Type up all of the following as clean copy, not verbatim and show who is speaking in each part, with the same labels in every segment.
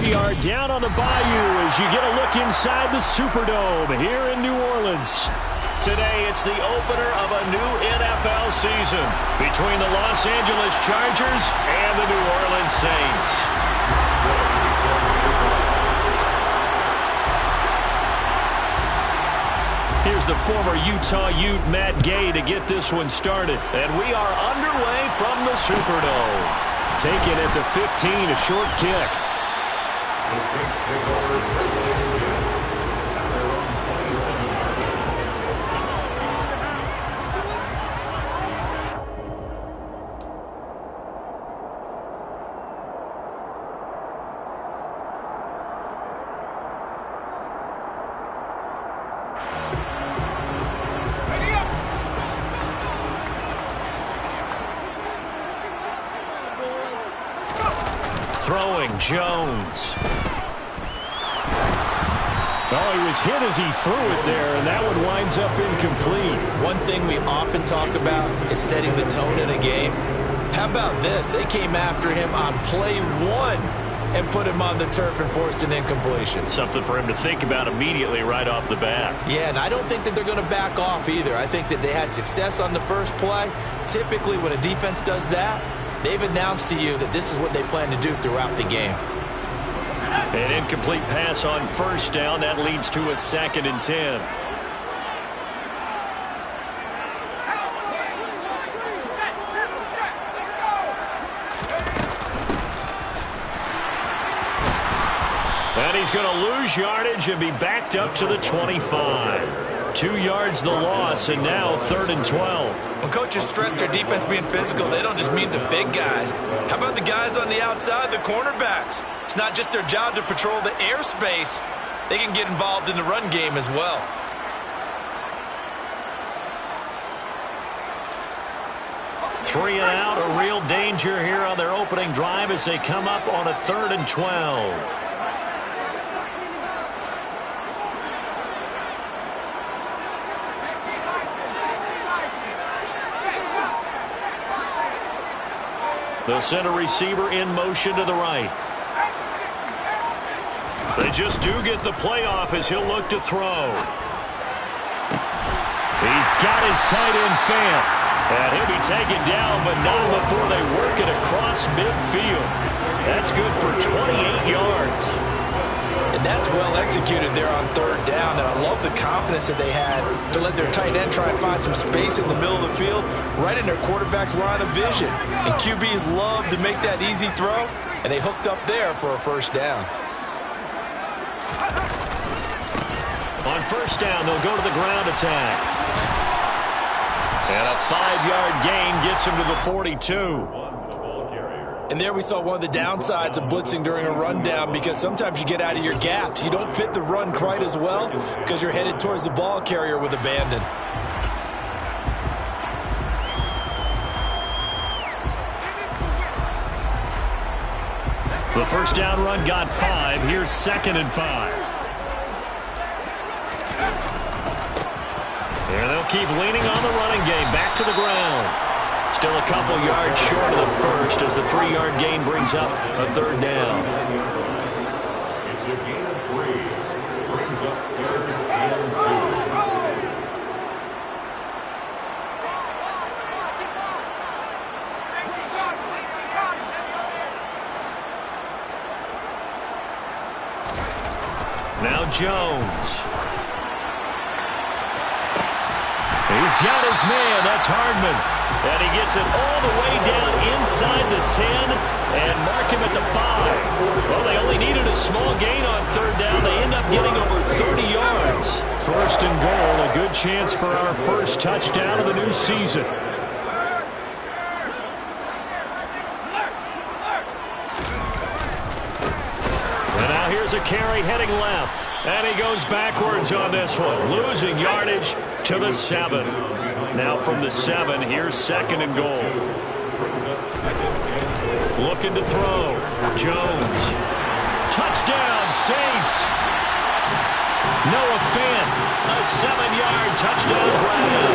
Speaker 1: Graveyard down on the bayou as you get a look inside the Superdome here in New Orleans. Today, it's the opener of a new NFL season between the Los Angeles Chargers and the New Orleans Saints. Here's the former Utah Ute, Matt Gay, to get this one started. And we are underway from the Superdome. Taken at the 15, a short kick.
Speaker 2: The Saints take over first and 10 at their own 27-yard line.
Speaker 1: Throwing Jones. Oh, he was hit as he threw it there, and that one winds up incomplete.
Speaker 3: One thing we often talk about is setting the tone in a game. How about this? They came after him on play one and put him on the turf and forced an incompletion.
Speaker 1: Something for him to think about immediately right off the bat.
Speaker 3: Yeah, and I don't think that they're going to back off either. I think that they had success on the first play. Typically, when a defense does that, they've announced to you that this is what they plan to do throughout the game.
Speaker 1: An incomplete pass on first down. That leads to a 2nd and 10. And he's going to lose yardage and be backed up to the 25. 2 yards the loss, and now 3rd and 12.
Speaker 3: When coaches stress their defense being physical, they don't just mean the big guys. How about the guys on the outside, the cornerbacks? It's not just their job to patrol the airspace. They can get involved in the run game as well.
Speaker 1: Three and out, a real danger here on their opening drive as they come up on a 3rd and 12. The center receiver in motion to the right. They just do get the playoff as he'll look to throw. He's got his tight end fan. And he'll be taken down, but not before they work it across midfield. That's good for 28 yards.
Speaker 3: And that's well executed there on 3rd down. And I love the confidence that they had to let their tight end try and find some space in the middle of the field, right in their quarterback's line of vision. And QBs love to make that easy throw, and they hooked up there for a 1st down.
Speaker 1: On 1st down, they'll go to the ground attack. And a 5-yard gain gets him to the 42.
Speaker 3: And there we saw one of the downsides of blitzing during a rundown, because sometimes you get out of your gaps. You don't fit the run quite as well because you're headed towards the ball carrier with abandon.
Speaker 1: The 1st down run got 5. Here's 2nd and 5. And they'll keep leaning on the running game. Back to the ground. Still a couple yards short of the first as the 3-yard gain brings up a 3rd down.
Speaker 2: It's a gain of 3. Brings up 3rd and
Speaker 1: 2. Now Jones. He's got his man. That's Hardman. And he gets it all the way down inside the 10 and mark him at the 5. Well, they only needed a small gain on 3rd down. They end up getting over 30 yards. 1st and goal, a good chance for our first touchdown of the new season. And now here's a carry heading left. And he goes backwards on this one, losing yardage to the 7. Now from the 7, here's 2nd and goal. Looking to throw. Jones. Touchdown, Saints. Noah Fant, a 7-yard touchdown grab.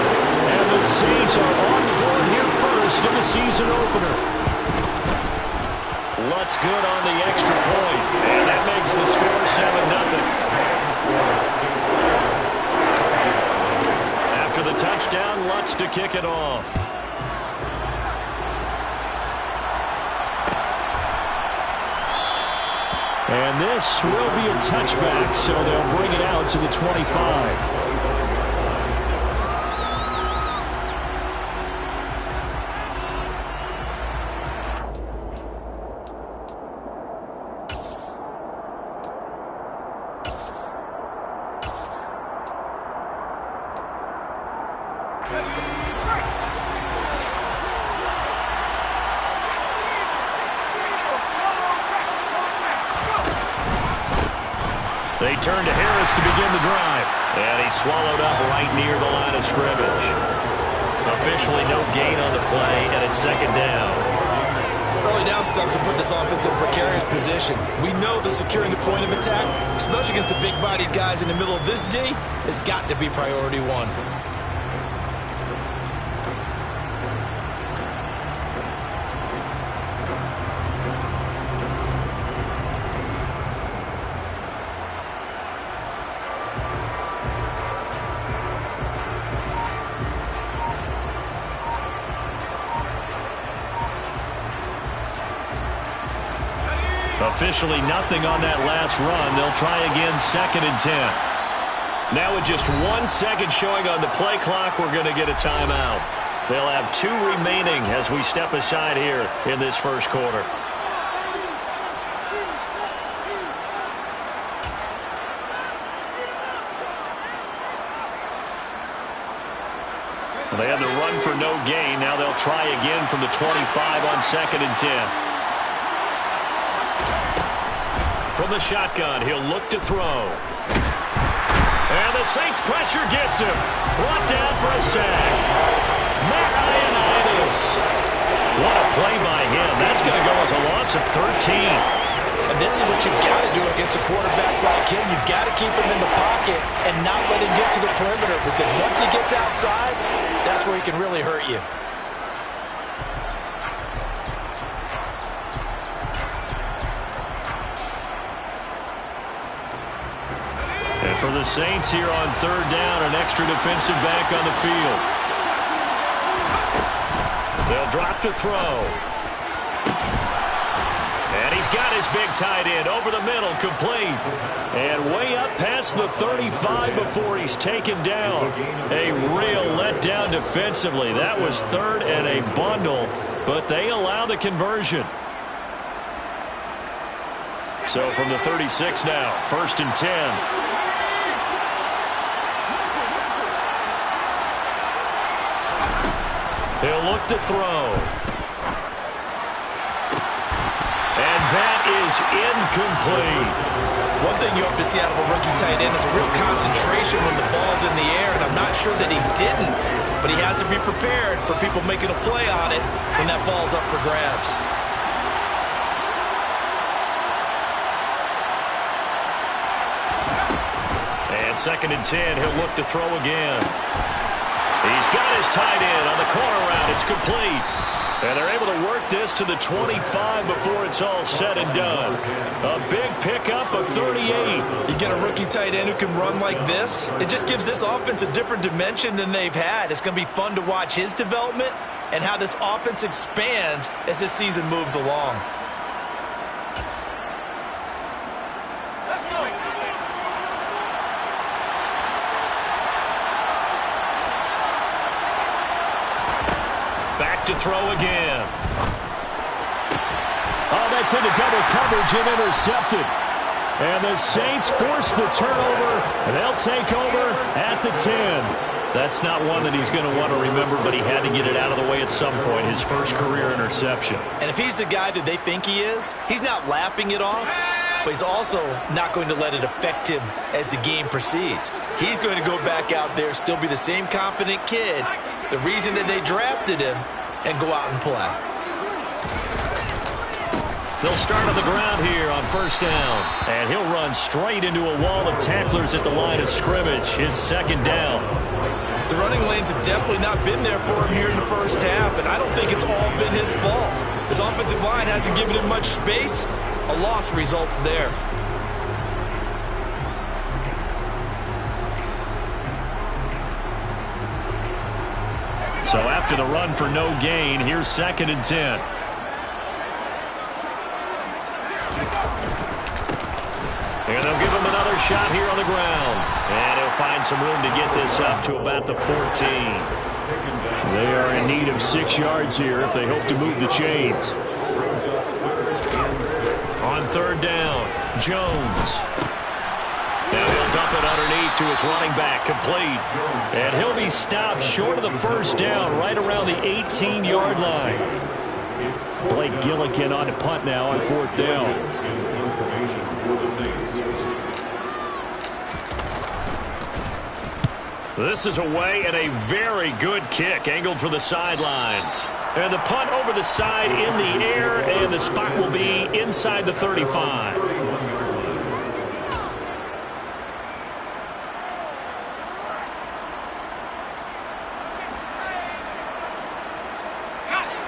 Speaker 1: And the Saints are on the board here first in the season opener. Lutz good on the extra point. And that makes the score 7-0. After the touchdown, Lutz to kick it off. And this will be a touchback, so they'll bring it out to the 25. They turn to Harris to begin the drive. And he's swallowed up right near the line of scrimmage. Officially no gain on the play, and it's second down.
Speaker 3: Early down stuff to put this offense in a precarious position. We know that securing the point of attack, especially against the big-bodied guys in the middle of this D, has got to be priority one.
Speaker 1: Officially nothing on that last run. They'll try again, 2nd and 10. Now with just 1 second showing on the play clock, we're going to get a timeout. They'll have 2 remaining as we step aside here in this first quarter. They had the run for no gain. Now they'll try again from the 25 on 2nd and 10. From the shotgun, he'll look to throw. And the Saints pressure gets him. Brought down for a sack. Madden23. What a play by him. That's going to go as a loss of 13.
Speaker 3: And this is what you've got to do against a quarterback like him. You've got to keep him in the pocket and not let him get to the perimeter, because once he gets outside, that's where he can really hurt you.
Speaker 1: And for the Saints here on 3rd down, an extra defensive back on the field. They'll drop to throw. And he's got his big tight end over the middle, complete. And way up past the 35 before he's taken down. A real letdown defensively. That was 3rd and a bundle, but they allow the conversion. So from the 36 now, 1st and 10. He'll look to throw. And that is incomplete.
Speaker 3: One thing you hope to see out of a rookie tight end is a real concentration when the ball's in the air, and I'm not sure that he didn't, but he has to be prepared for people making a play on it when that ball's up for grabs.
Speaker 1: And 2nd and 10, he'll look to throw again. He's got his tight end on the corner route. It's complete. And they're able to work this to the 25 before it's all said and done. A big pickup of 38.
Speaker 3: You get a rookie tight end who can run like this, it just gives this offense a different dimension than they've had. It's going to be fun to watch his development and how this offense expands as this season moves along.
Speaker 1: Back to throw again. Oh, that's into double coverage and intercepted. And the Saints force the turnover, and they'll take over at the 10. That's not one that he's going to want to remember, but he had to get it out of the way at some point, his first career interception.
Speaker 3: And if he's the guy that they think he is, he's not laughing it off, but he's also not going to let it affect him as the game proceeds. He's going to go back out there, still be the same confident kid, the reason that they drafted him, and go out and play.
Speaker 1: They'll start on the ground here on 1st down. And he'll run straight into a wall of tacklers at the line of scrimmage. It's 2nd down.
Speaker 3: The running lanes have definitely not been there for him here in the first half, and I don't think it's all been his fault. His offensive line hasn't given him much space. A loss results there.
Speaker 1: So after the run for no gain, here's 2nd and 10. And they'll give him another shot here on the ground. And he'll find some room to get this up to about the 14. They are in need of 6 yards here if they hope to move the chains. On 3rd down, Jones. Now he'll dump it underneath to his running back, complete. And he'll be stopped short of the 1st down, right around the 18-yard line. Blake Gillikin on the punt now on 4th down. This is away and a very good kick, angled for the sidelines. And the punt over the side in the air, and the spot will be inside the 35.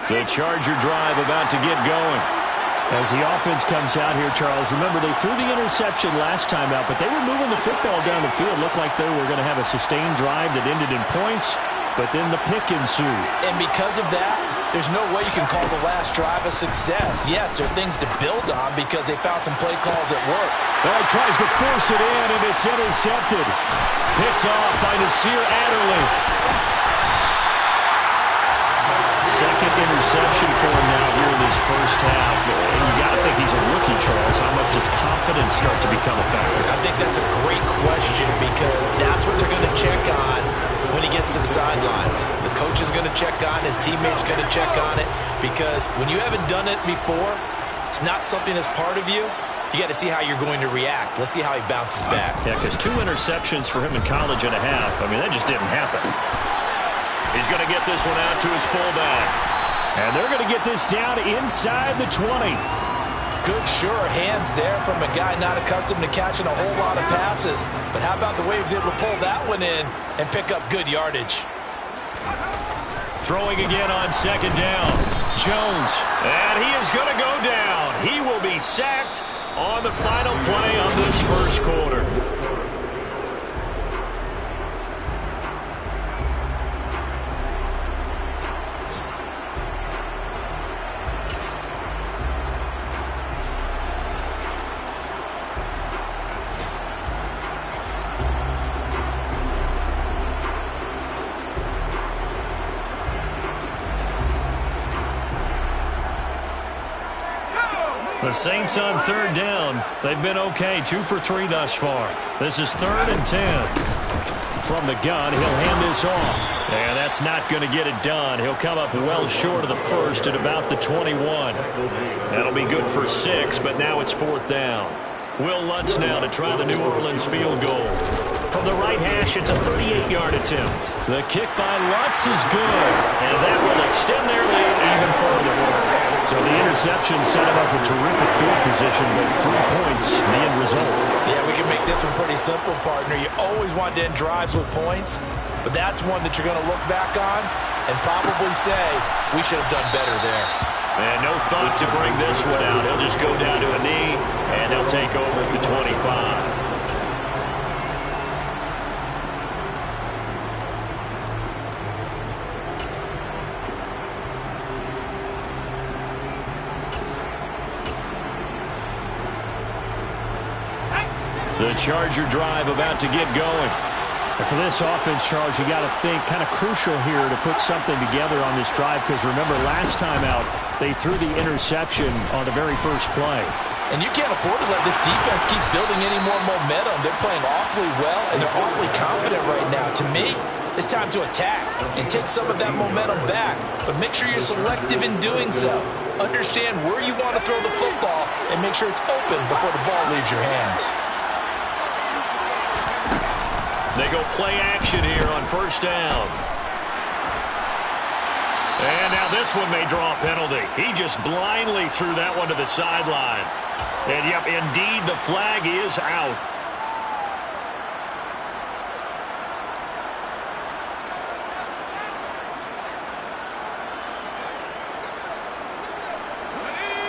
Speaker 1: The Charger drive about to get going. As the offense comes out here, Charles, remember they threw the interception last time out, but they were moving the football down the field. Looked like they were going to have a sustained drive that ended in points, but then the pick ensued.
Speaker 3: And because of that, there's no way you can call the last drive a success. Yes, there are things to build on because they found some play calls at work.
Speaker 1: Well, he tries to force it in, and it's intercepted. Picked off by Nasir Adderley. 2nd interception for him now here in this 1st half. And you got to think he's a rookie, Charles. How much does confidence start to become a factor?
Speaker 3: I think that's a great question because that's what they're going to check on when he gets to the sidelines. The coach is going to check on, his teammates going to check on it, because when you haven't done it before, it's not something that's part of you. You got to see how you're going to react. Let's see how he bounces back.
Speaker 1: Yeah, because 2 interceptions for him in college and a half. I mean, that just didn't happen. He's going to get this one out to his fullback. And they're going to get this down inside the 20.
Speaker 3: Good, sure hands there from a guy not accustomed to catching a whole lot of passes. But how about the way he was able to pull that one in and pick up good yardage?
Speaker 1: Throwing again on 2nd down. Jones. And he is going to go down. He will be sacked on the final play of this 1st quarter. The Saints on 3rd down. They've been okay. 2 for 3 thus far. This is 3rd and 10. From the gun, he'll hand this off. And that's not going to get it done. He'll come up well short of the 1st at about the 21. That'll be good for 6, but now it's 4th down. Will Lutz now to try the New Orleans field goal. From the right hash, it's a 38-yard attempt. The kick by Lutz is good, and that will extend their lead even further. So the interception set him up with terrific field position, but 3 points, the end result.
Speaker 3: Yeah, we can make this one pretty simple, partner. You always want to end drives with points, but that's one that you're going to look back on and probably say, we should have done better there.
Speaker 1: And no thought to bring this one out. He'll just go down to a knee, and they'll take over at the 25. The Charger drive about to get going. And for this offense, Charles, you got to think kind of crucial here to put something together on this drive, because remember last time out they threw the interception on the very first play.
Speaker 3: And you can't afford to let this defense keep building any more momentum. They're playing awfully well, and they're awfully confident right now. To me, it's time to attack and take some of that momentum back. But make sure you're selective in doing so. Understand where you want to throw the football and make sure it's open before the ball leaves your hands.
Speaker 1: They go play action here on 1st down. And now this one may draw a penalty. He just blindly threw that one to the sideline. And, yep, indeed, the flag is out.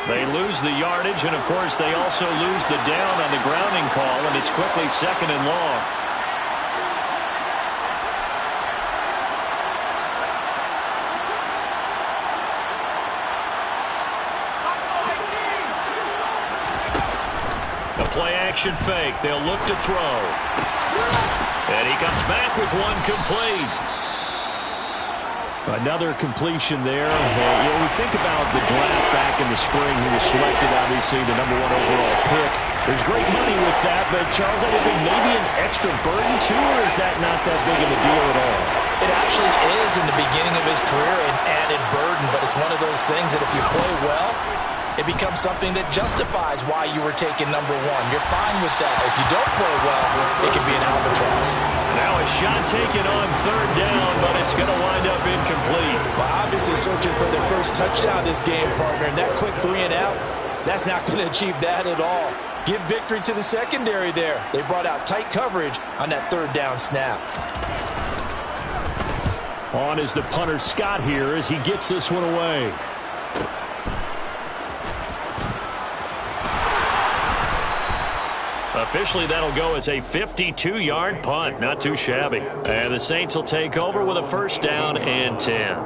Speaker 1: They lose the yardage, and, of course, they also lose the down on the grounding call, and it's quickly 2nd and long. A play-action fake. They'll look to throw. And he comes back with one complete. Another completion there. We think about the draft back in the spring. He was selected, obviously, the #1 overall pick. There's great money with that, but, Charles, I would think maybe an extra burden, too, or is that not that big of a deal at all?
Speaker 3: It actually is in the beginning of his career an added burden, but it's one of those things that if you play well, it becomes something that justifies why you were taken #1. You're fine with that. If you don't play well, it can be an albatross.
Speaker 1: Now a shot taken on 3rd down, but it's going to wind up incomplete.
Speaker 3: Well, obviously searching for their first touchdown this game, partner, and that quick 3 and out, that's not going to achieve that at all. Give victory to the secondary there. They brought out tight coverage on that 3rd down snap.
Speaker 1: On is the punter Scott here as he gets this one away. Officially, that'll go as a 52-yard punt. Not too shabby. And the Saints will take over with a 1st down and 10.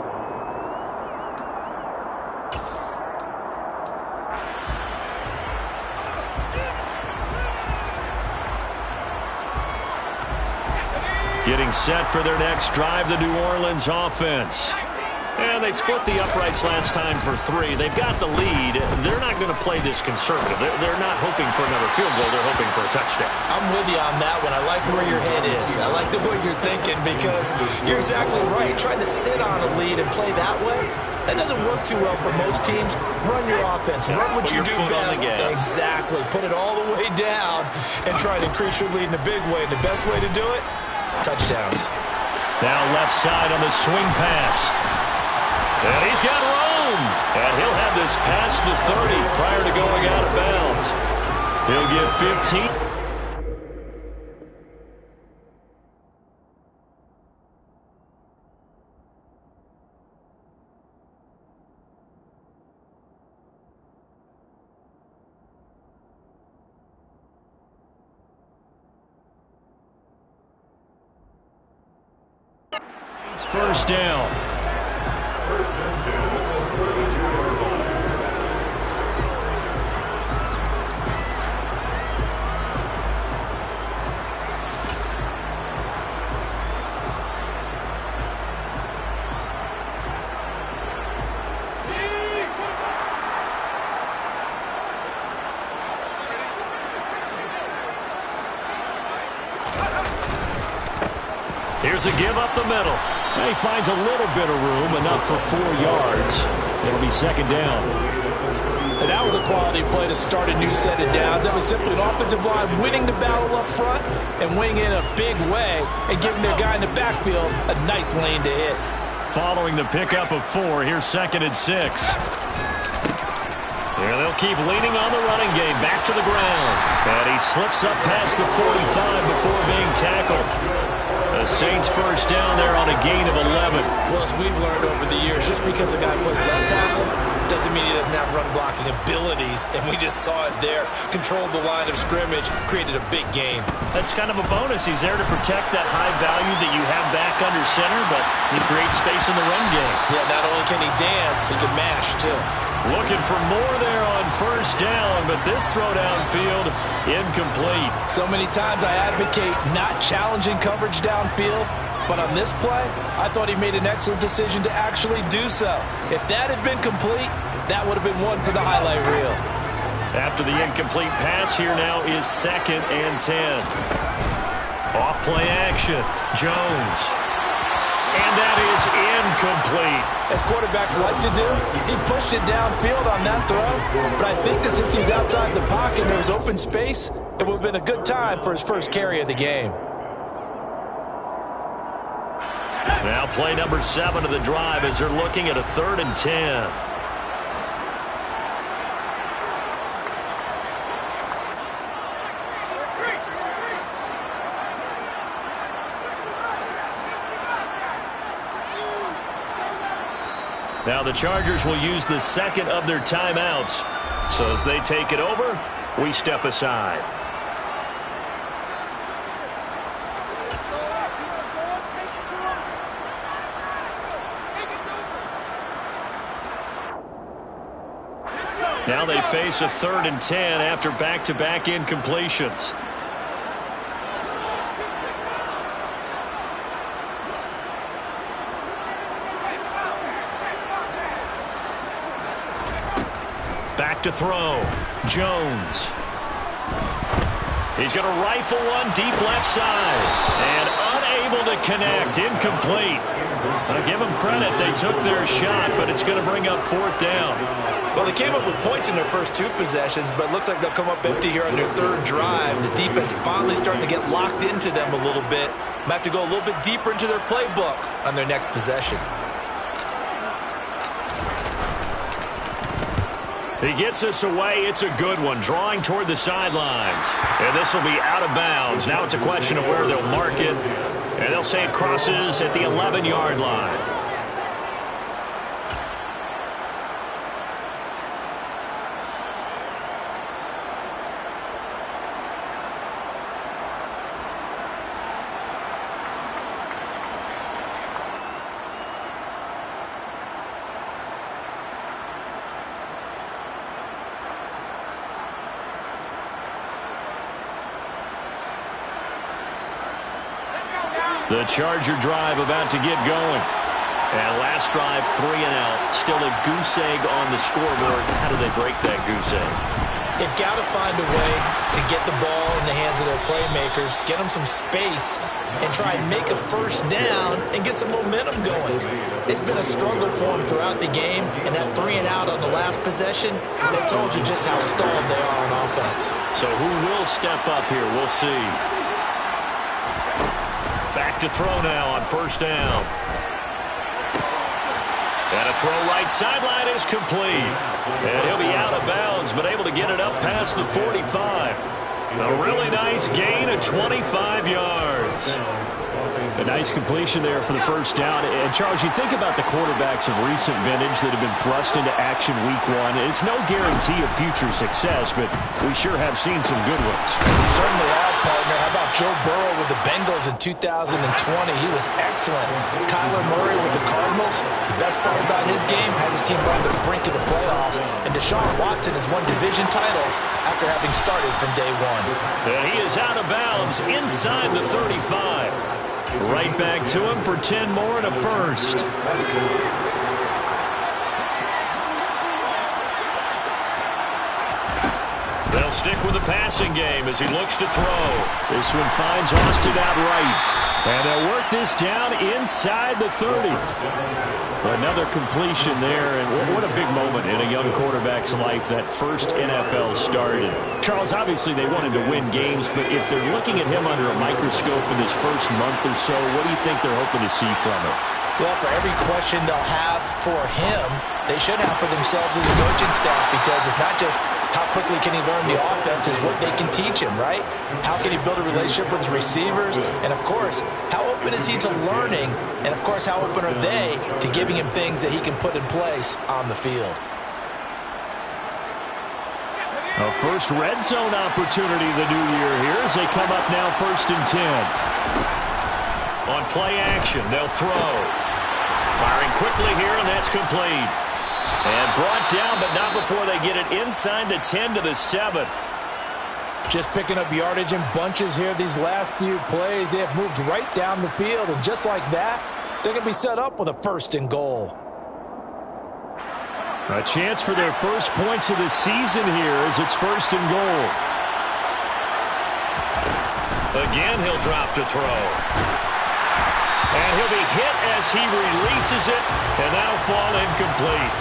Speaker 1: Getting set for their next drive, the New Orleans offense. And they split the uprights last time for 3. They've got the lead. They're not going to play this conservative. They're not hoping for another field goal. They're hoping for a touchdown.
Speaker 3: I'm with you on that one. I like where your head is. I like the way you're thinking because you're exactly right. Trying to sit on a lead and play that way, that doesn't work too well for most teams. Run your offense. Run what you do best. Exactly. Put it all the way down and try to increase your lead in a big way. And the best way to do it, touchdowns.
Speaker 1: Now left side on the swing pass. And he's got room. And he'll have this past the 30 prior to going out of bounds. He'll get 15. It's 1st down.
Speaker 2: 1st and 10, 42-yard line.
Speaker 1: Here's a give up the middle. And he finds a little bit of room, enough for 4 yards. It'll be 2nd down.
Speaker 3: And that was a quality play to start a new set of downs. That was simply an offensive line winning the battle up front and winning in a big way and giving their guy in the backfield a nice lane to hit.
Speaker 1: Following the pickup of 4, here's 2nd and 6. Yeah, they'll keep leaning on the running game. Back to the ground. And he slips up past the 45 before being tackled. The Saints 1st down there on a gain of 11.
Speaker 3: Well, as we've learned over the years, just because a guy plays left tackle doesn't mean he doesn't have run blocking abilities, and we just saw it there. Controlled the line of scrimmage, created a big gain.
Speaker 1: That's kind of a bonus. He's there to protect that high value that you have back under center, but he creates space in the run game.
Speaker 3: Yeah, not only can he dance, he can mash, too.
Speaker 1: Looking for more there on 1st down, but this throw downfield, incomplete.
Speaker 3: So many times I advocate not challenging coverage downfield, but on this play, I thought he made an excellent decision to actually do so. If that had been complete, that would have been one for the highlight reel.
Speaker 1: After the incomplete pass, here now is 2nd and 10. Off play action, Jones. And that is incomplete.
Speaker 3: As quarterbacks like to do, he pushed it downfield on that throw. But I think that since he's outside the pocket and there was open space, it would have been a good time for his first carry of the game.
Speaker 1: Now play number 7 of the drive as they're looking at a 3rd and 10. Now the Chargers will use the 2nd of their timeouts. So as they take it over, we step aside. Now they face a 3rd and 10 after back-to-back incompletions. Back to throw. Jones. He's going to rifle one deep left side. And unable to connect. Incomplete. I give them credit. They took their shot, but it's going to bring up 4th down.
Speaker 3: Well, they came up with points in their first 2 possessions, but it looks like they'll come up empty here on their 3rd drive. The defense finally starting to get locked into them a little bit. Might have to go a little bit deeper into their playbook on their next possession.
Speaker 1: He gets us away. It's a good one. Drawing toward the sidelines. And this will be out of bounds. Now it's a question of where they'll mark it. And they'll say it crosses at the 11-yard line. The Charger drive about to get going. And last drive, 3 and out. Still a goose egg on the scoreboard. How do they break that goose egg?
Speaker 3: They've got to find a way to get the ball in the hands of their playmakers, get them some space, and try and make a 1st down and get some momentum going. It's been a struggle for them throughout the game, and that 3 and out on the last possession, they told you just how stalled they are on offense.
Speaker 1: So who will step up here? We'll see. Back to throw now on 1st down. And a throw right sideline is complete. And he'll be out of bounds, but able to get it up past the 45. A really nice gain of 25 yards. A nice completion there for the 1st down. And, Charles, you think about the quarterbacks of recent vintage that have been thrust into action week 1. It's no guarantee of future success, but we sure have seen some good ones.
Speaker 3: We certainly have, partner. How about Joe Burrow with the Bengals in 2020? He was excellent. Kyler Murray with the Cardinals. The best part about his game has his team on the brink of the playoffs. And Deshaun Watson has won division titles after having started from day 1.
Speaker 1: And he is out of bounds inside the 35. Right back to him for 10 more and a 1st. They'll stick with the passing game as he looks to throw. This one finds Austin outright. And they'll work this down inside the 30. Another completion there, and what a big moment in a young quarterback's life, that first NFL start. And Charles, obviously they wanted to win games, but if they're looking at him under a microscope in his first month or so, what do you think they're hoping to see from him?
Speaker 3: Well, for every question they'll have for him, they should have for themselves as a coaching staff, because it's not just how quickly can he learn the offense, is what they can teach him, right? How can he build a relationship with his receivers? And, of course, how open is he to learning? And, of course, how open are they to giving him things that he can put in place on the field?
Speaker 1: A first red zone opportunity the new year here as they come up now 1st and 10. On play action, they'll throw. Firing quickly here, and that's complete. And brought down, but not before they get it inside the 10 to the 7.
Speaker 3: Just picking up yardage in bunches here these last few plays. They have moved right down the field, and just like that, they're going to be set up with a 1st and goal.
Speaker 1: A chance for their first points of the season here as it's 1st and goal. Again, he'll drop to throw. And he'll be hit as he releases it, and that'll fall incomplete.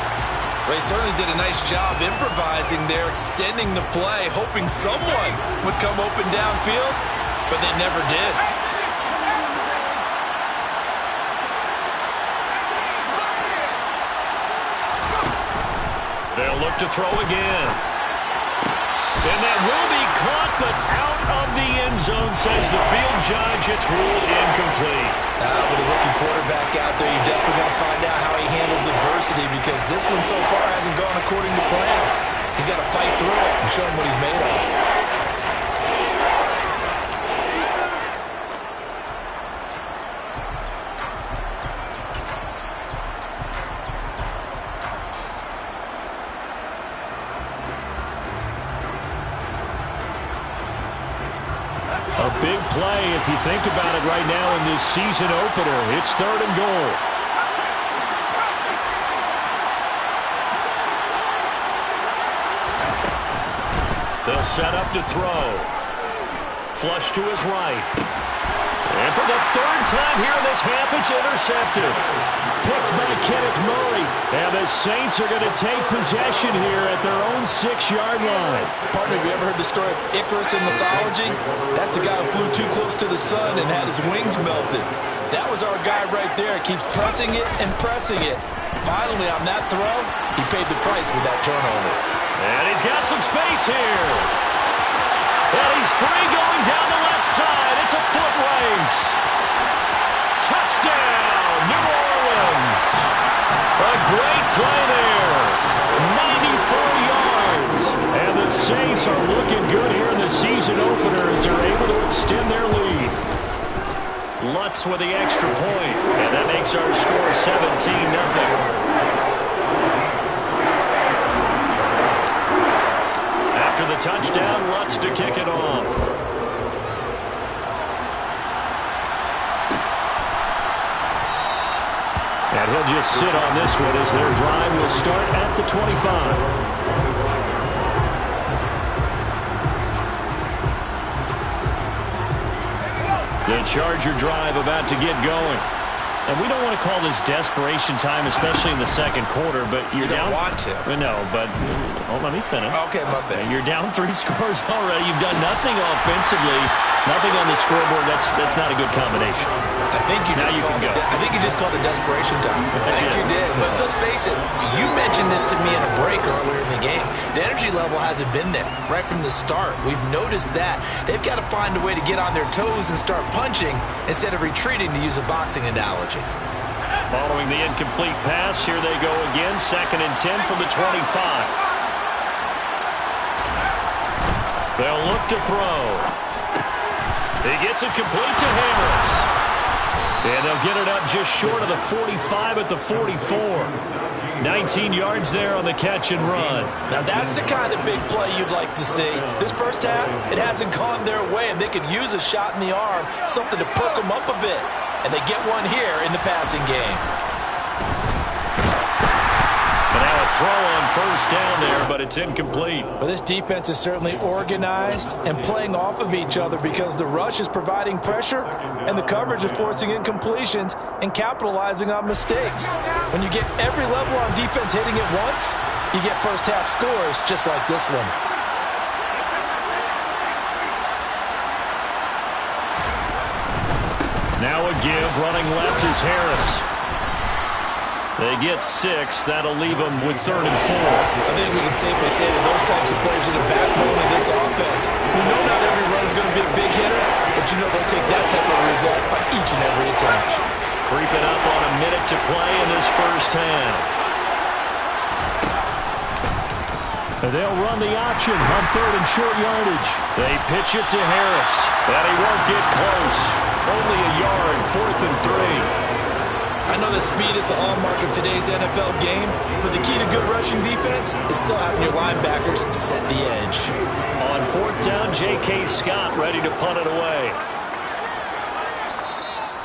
Speaker 3: They certainly did a nice job improvising there, extending the play, hoping someone would come open downfield, but they never did.
Speaker 1: They'll look to throw again. And that will be caught, but out of the end zone, says the field judge. It's ruled incomplete.
Speaker 3: With a rookie quarterback out there, you're definitely going to find out how he handles adversity, because this one so far hasn't gone according to plan. He's got to fight through it and show him what he's made of.
Speaker 1: A big play if you think about it right now in this season opener. It's 3rd and goal. They'll set up to throw. Flush to his right. And for the 3rd time here in this half, it's intercepted. Picked by Kenneth Murray. And the Saints are going to take possession here at their own 6-yard line.
Speaker 3: Partner, have you ever heard the story of Icarus in mythology? That's the guy who flew too close to the sun and had his wings melted. That was our guy right there. Keeps pressing it and pressing it. Finally, on that throw, he paid the price with that turnover.
Speaker 1: And he's got some space here. And he's free going down the left side. It's a foot race. Touchdown, New Orleans. A great play there. 94 yards. And the Saints are looking good here in the season opener as they're able to extend their lead. Lutz with the extra point. And that makes our score 17-0. After the touchdown, Lutz to kick it off. And he'll just sit on this one as their drive will start at the 25. The Charger drive about to get going. And we don't want to call this desperation time, especially in the second quarter, but you're down.
Speaker 3: You don't want to.
Speaker 1: No, but let me finish.
Speaker 3: Okay, my bad.
Speaker 1: You're down 3 scores already. You've done nothing offensively, nothing on the scoreboard. That's not a good combination.
Speaker 3: I think you just called it desperation time. I think you did. But let's face it, you mentioned this to me in a break earlier in the game. The energy level hasn't been there right from the start. We've noticed that. They've got to find a way to get on their toes and start punching instead of retreating, to use a boxing analogy.
Speaker 1: Following the incomplete pass, here they go again. 2nd and 10 from the 25. They'll look to throw. He gets it complete to Harris. And they'll get it up just short of the 45 at the 44. 19 yards there on the catch and run.
Speaker 3: Now that's the kind of big play you'd like to see. This first half, it hasn't gone their way, and they could use a shot in the arm, something to perk them up a bit. And they get one here in the passing game.
Speaker 1: But now a throw on 1st down there, but it's incomplete.
Speaker 3: Well, this defense is certainly organized and playing off of each other because the rush is providing pressure and the coverage is forcing incompletions and capitalizing on mistakes. When you get every level on defense hitting it once, you get first half scores just like this one.
Speaker 1: Now a give, running left is Harris. They get 6. That'll leave them with 3rd and 4.
Speaker 3: I think we can safely say that those types of players are the backbone of this offense. We know not every run's going to be a big hitter, but you know they'll take that type of result on each and every attempt.
Speaker 1: Creeping up on a minute to play in this first half. They'll run the option on 3rd and short yardage. They pitch it to Harris, but he won't get close. Only a yard, 4th and 3.
Speaker 3: I know that speed is the hallmark of today's NFL game, but the key to good rushing defense is still having your linebackers set the edge.
Speaker 1: On 4th down, J.K. Scott ready to punt it away.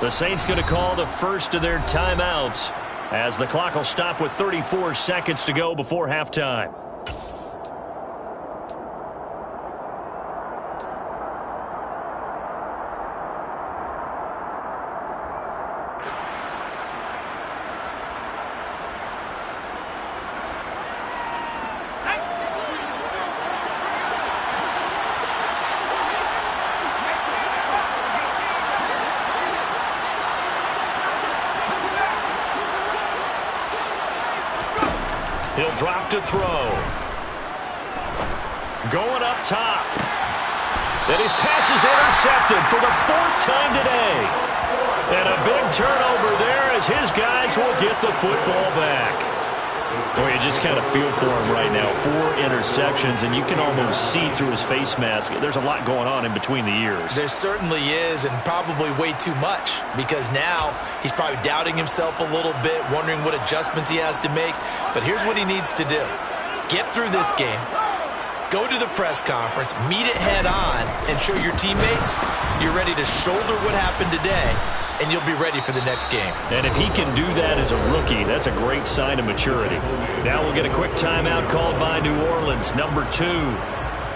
Speaker 1: The Saints going to call the first of their timeouts as the clock will stop with 34 seconds to go before halftime. He'll drop to throw. Going up top. And his pass is intercepted for the 4th time today. And a big turnover there as his guys will get the football back. Well, you just kind of feel for him right now. 4 interceptions, and you can almost see through his face mask. There's a lot going on in between the ears.
Speaker 3: There certainly is, and probably way too much, because now he's probably doubting himself a little bit, wondering what adjustments he has to make. But here's what he needs to do. Get through this game. Go to the press conference, meet it head on, and show your teammates you're ready to shoulder what happened today, and you'll be ready for the next game.
Speaker 1: And if he can do that as a rookie, that's a great sign of maturity. Now we'll get a quick timeout called by New Orleans, number 2,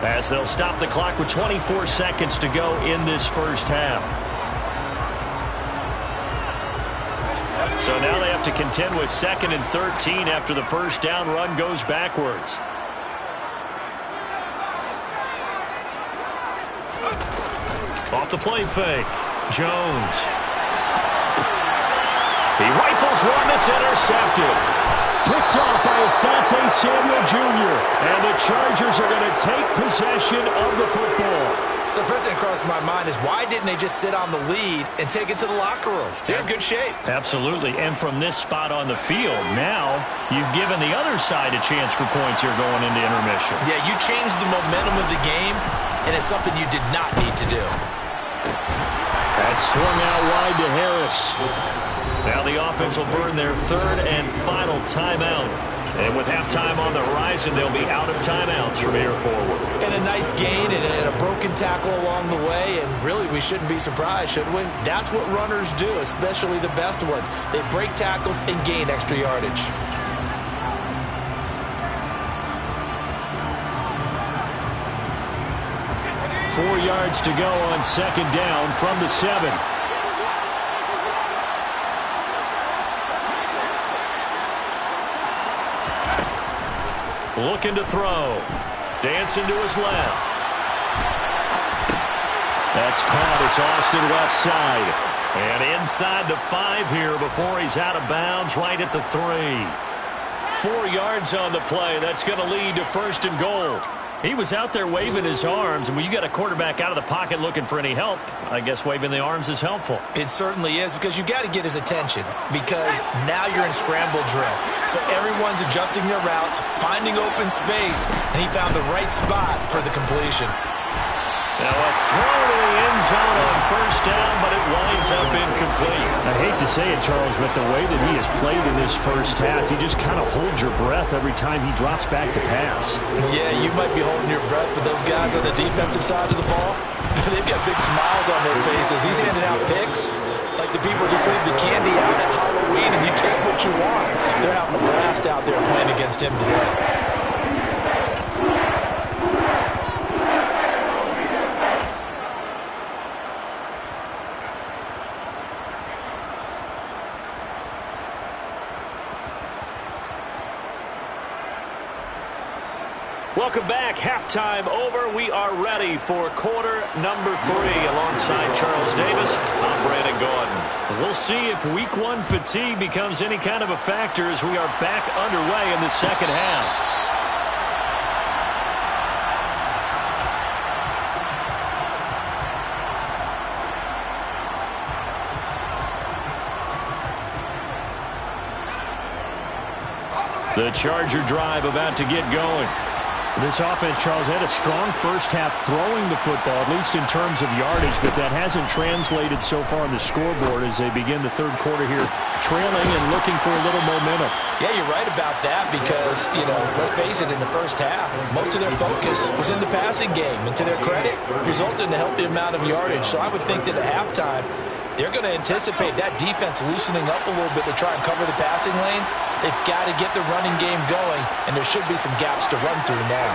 Speaker 1: as they'll stop the clock with 24 seconds to go in this first half. So now they have to contend with 2nd and 13 after the first down run goes backwards. Off the play fake, Jones. He rifles one that's intercepted. Picked off by Asante Samuel Jr. And the Chargers are going to take possession of the football.
Speaker 3: So the first thing that crossed my mind is why didn't they just sit on the lead and take it to the locker room? They're in good shape.
Speaker 1: Absolutely. And from this spot on the field, now you've given the other side a chance for points here going into intermission.
Speaker 3: Yeah, you changed the momentum of the game, and it's something you did not need to do.
Speaker 1: That swung out wide to Harris. Now the offense will burn their 3rd and final timeout. And with halftime on the horizon, they'll be out of timeouts from here forward.
Speaker 3: And a nice gain and a broken tackle along the way, and really we shouldn't be surprised, should we? That's what runners do, especially the best ones. They break tackles and gain extra yardage.
Speaker 1: Four yards to go on 2nd down from the 7. Looking to throw. Dancing to his left. That's caught. It's Austin left side. And inside the 5 here before he's out of bounds, right at the 3. 4 yards on the play. That's going to lead to 1st and goal. He was out there waving his arms, and when you got a quarterback out of the pocket looking for any help, I guess waving the arms is helpful.
Speaker 3: It certainly is, because you got to get his attention, because now you're in scramble drill. So everyone's adjusting their routes, finding open space, and he found the right spot for the completion.
Speaker 1: Now a throw to the end zone on 1st down, but it winds up incomplete. I hate to say it, Charles, but the way that he has played in this first half, you just kind of hold your breath every time he drops back to pass.
Speaker 3: Yeah, you might be holding your breath, but those guys on the defensive side of the ball, they've got big smiles on their faces. He's handing out picks like the people just leave the candy out at Halloween and you take what you want. They're having a blast out there playing against him today.
Speaker 1: Welcome back. Halftime over. We are ready for quarter number 3. Alongside Charles Davis, I'm Brandon Gaudin. We'll see if week 1 fatigue becomes any kind of a factor as we are back underway in the second half. The Charger drive about to get going. This offense, Charles, had a strong first half throwing the football, at least in terms of yardage, but that hasn't translated so far on the scoreboard as they begin the 3rd quarter here, trailing and looking for a little momentum.
Speaker 3: Yeah, you're right about that because, let's face it, in the first half, most of their focus was in the passing game, and to their credit, resulted in a healthy amount of yardage. So I would think that at halftime, they're going to anticipate that defense loosening up a little bit to try and cover the passing lanes. They've got to get the running game going, and there should be some gaps to run through now.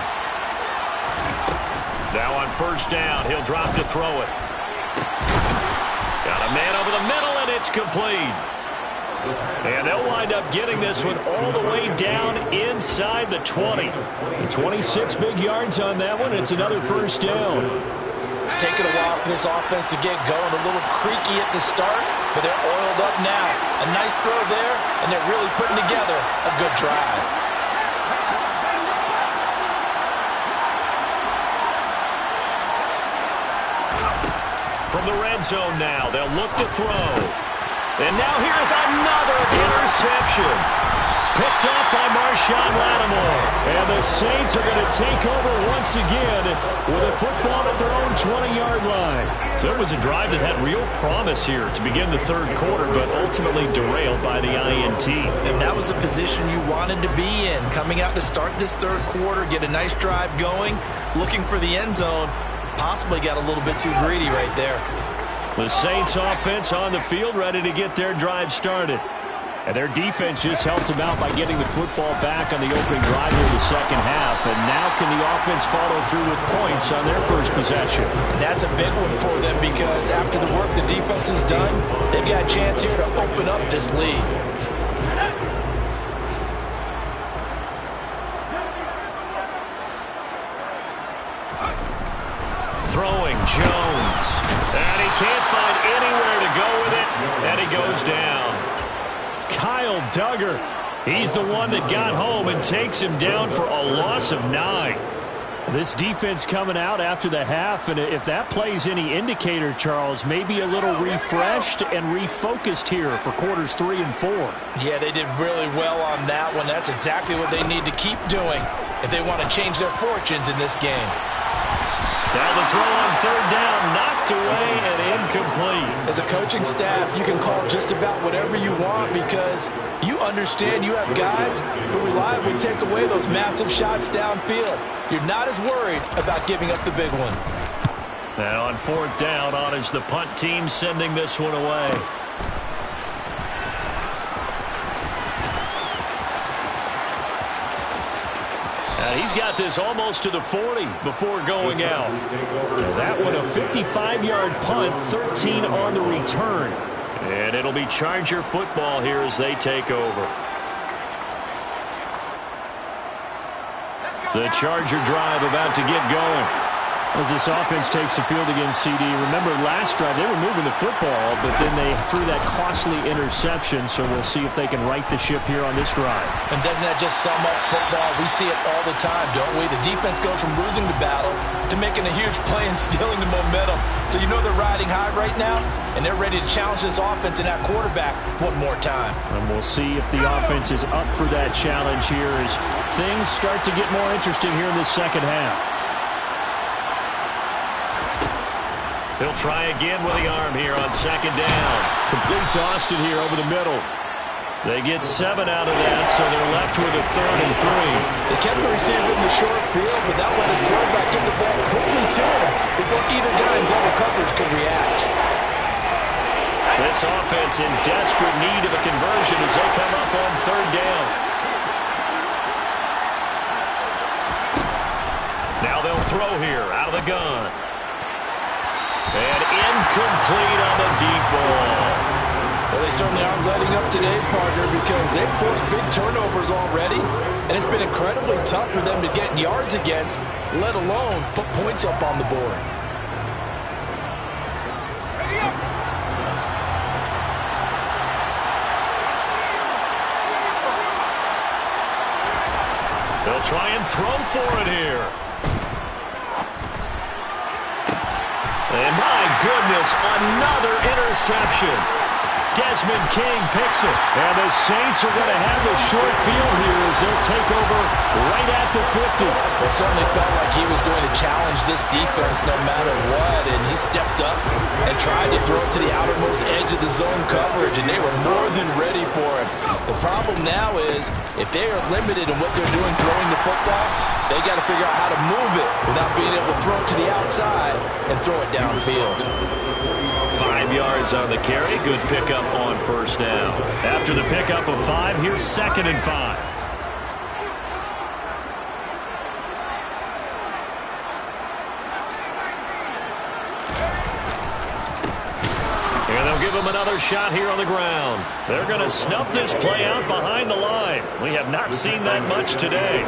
Speaker 1: Now on 1st down, he'll drop to throw it. Got a man over the middle, and it's complete. And they'll wind up getting this one all the way down inside the 20. 26 big yards on that one. It's another 1st down.
Speaker 3: It's taken a while for this offense to get going. A little creaky at the start, but they're oiled up now. A nice throw there, and they're really putting together a good drive.
Speaker 1: From the red zone now, they'll look to throw. And now here's another interception. picked off by Marshawn Lattimore. And the Saints are going to take over once again with a football at their own 20-yard line. So it was a drive that had real promise here to begin the third quarter, but ultimately derailed by the INT.
Speaker 3: And that was the position you wanted to be in. Coming out to start this third quarter, get a nice drive going, looking for the end zone. Possibly got a little bit too greedy right there.
Speaker 1: The Saints offense on the field, ready to get their drive started. And their defense just helped them out by getting the football back on the opening drive in the second half. And now can the offense follow through with points on their first possession?
Speaker 3: And that's a big one for them because after the work the defense has done, they've got a chance here to open up this lead.
Speaker 1: Throwing Jones. And he can't find anywhere to go with it. And he goes down. Kyle Duggar. He's the one that got home and takes him down for a loss of 9. This defense coming out after the half, and if that plays any indicator, Charles, maybe a little refreshed and refocused here for quarters 3 and 4.
Speaker 3: Yeah, they did really well on that one. That's exactly what they need to keep doing if they want to change their fortunes in this game.
Speaker 1: Now the throw on third down, knocked away and incomplete.
Speaker 3: As a coaching staff, you can call just about whatever you want because you understand you have guys who reliably take away those massive shots downfield. You're not as worried about giving up the big one.
Speaker 1: Now on fourth down, on is the punt team sending this one away. He's got this almost to the 40 before going out. That one a 55-yard punt, 13 on the return. And it'll be Charger football here as they take over. The Charger drive about to get going. As this offense takes the field against CD. Remember last drive they were moving the football, but then they threw that costly interception, so we'll see if they can right the ship here on this drive.
Speaker 3: And doesn't that just sum up football? We see it all the time, don't we? The defense goes from losing the battle to making a huge play and stealing the momentum. So you know they're riding high right now, and they're ready to challenge this offense and that quarterback one more time.
Speaker 1: And we'll see if the offense is up for that challenge here as things start to get more interesting here in this second half. He'll try again with the arm here on second down. Complete to Austin here over the middle. They get 7 out of that, so they're left with a 3rd and 3.
Speaker 3: They kept the receiver in the short field, but that let his quarterback get the ball quickly to him before either guy in double coverage could react.
Speaker 1: This offense in desperate need of a conversion as they come up on 3rd down. Now they'll throw here out of the gun. And incomplete on the deep ball.
Speaker 3: Well, they certainly aren't letting up today, partner, because they've forced big turnovers already, and it's been incredibly tough for them to get yards against, let alone put points up on the board.
Speaker 1: They'll try and throw for it here. And my goodness, another interception. Desmond King picks it. And the Saints are going to have the short field here as they'll take over right at the 50.
Speaker 3: It certainly felt like he was going to challenge this defense no matter what, and he stepped up and tried to throw it to the outermost edge of the zone coverage, and they were more than ready for it. The problem now is if they are limited in what they're doing throwing the football, they got to figure out how to move it without being able to throw it to the outside and throw it downfield.
Speaker 1: 5 yards on the carry. Good pickup on first down. After the pickup of 5, here's 2nd and 5. And they'll give him another shot here on the ground. They're going to snuff this play out behind the line. We have not seen that much today.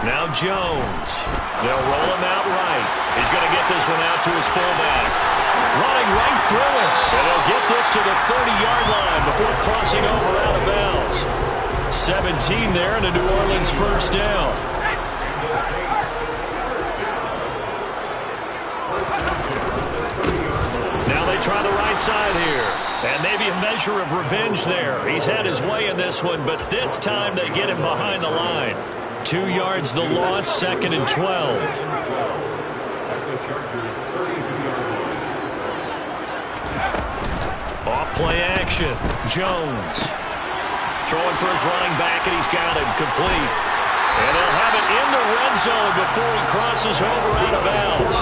Speaker 1: Now Jones. They'll roll him out right. He's going to get this one out to his fullback. Running right through him. And he'll get this to the 30-yard line before crossing over out of bounds. 17 there and a New Orleans first down. try the right side here. And maybe a measure of revenge there. He's had his way in this one, but this time they get him behind the line. 2 yards the loss, 2nd and 12. Off play action. Jones. Throwing for his running back, and he's got him complete. And they'll have it in the red zone before he crosses over out of bounds.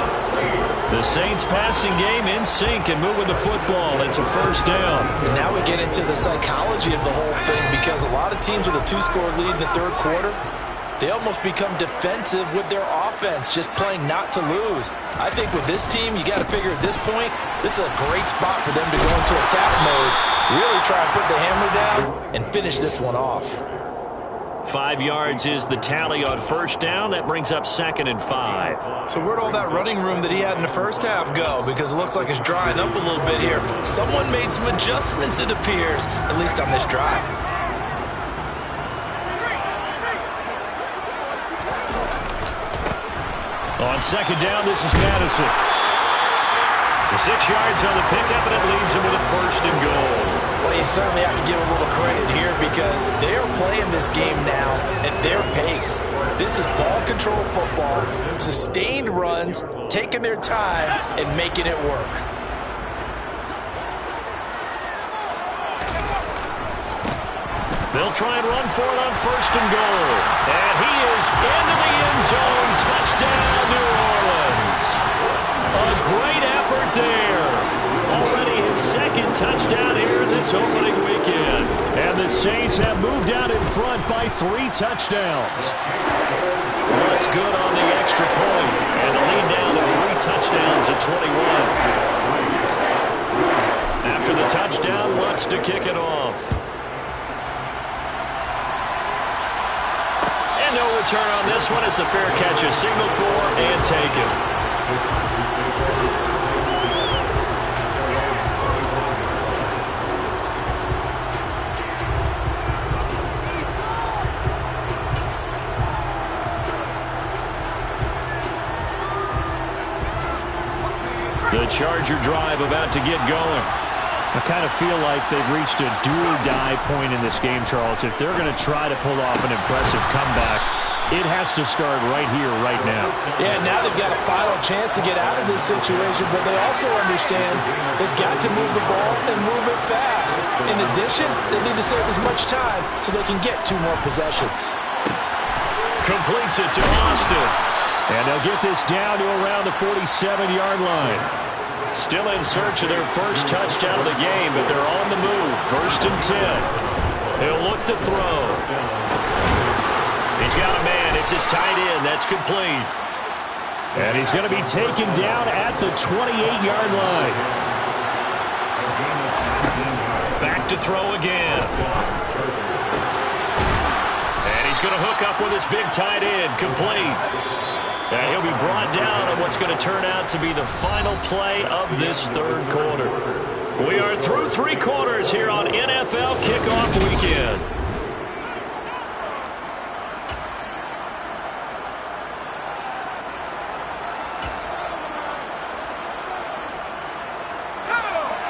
Speaker 1: The Saints passing game in sync and moving the football. It's a first down.
Speaker 3: And now we get into the psychology of the whole thing, because a lot of teams with a 2-score lead in the third quarter, they almost become defensive with their offense, just playing not to lose. I think with this team, you got to figure at this point, this is a great spot for them to go into attack mode, really try and put the hammer down and finish this one off.
Speaker 1: 5 yards is the tally on first down. That brings up 2nd and 5.
Speaker 3: So where'd all that running room that he had in the first half go? Because it looks like it's drying up a little bit here. Someone made some adjustments, it appears, at least on this drive.
Speaker 1: On second down, this is Madison. 6 yards on the pickup, and it leaves him with a 1st and goal.
Speaker 3: Well, you certainly have to give a little credit here, because they're playing this game now at their pace. This is ball control football, sustained runs, taking their time, and making it work.
Speaker 1: They'll try and run for it on 1st and goal. And he is into the end zone. Touchdown, New Orleans. A great effort there. Already his 2nd touchdown here in this opening weekend. And the Saints have moved out in front by 3 touchdowns. What's good on the extra point. And the lead now to 3 touchdowns at 21. After the touchdown, wants to kick it off. No return on this one. It's a fair catch, a signal for and taken. The Charger drive about to get going. I kind of feel like they've reached a do-or-die point in this game, Charles. If they're going to try to pull off an impressive comeback, it has to start right here, right now.
Speaker 3: Yeah, now they've got a final chance to get out of this situation, but they also understand they've got to move the ball and move it fast. In addition, they need to save as much time so they can get 2 more possessions.
Speaker 1: Completes it to Austin. And they'll get this down to around the 47-yard line. Still in search of their 1st touchdown of the game, but they're on the move. 1st and 10. He'll look to throw. He's got a man. It's his tight end. That's complete. And he's going to be taken down at the 28-yard line. Back to throw again. And he's going to hook up with his big tight end. Complete. And he'll be brought down on what's going to turn out to be the final play of this 3rd quarter. We are through 3 quarters here on NFL Kickoff Weekend.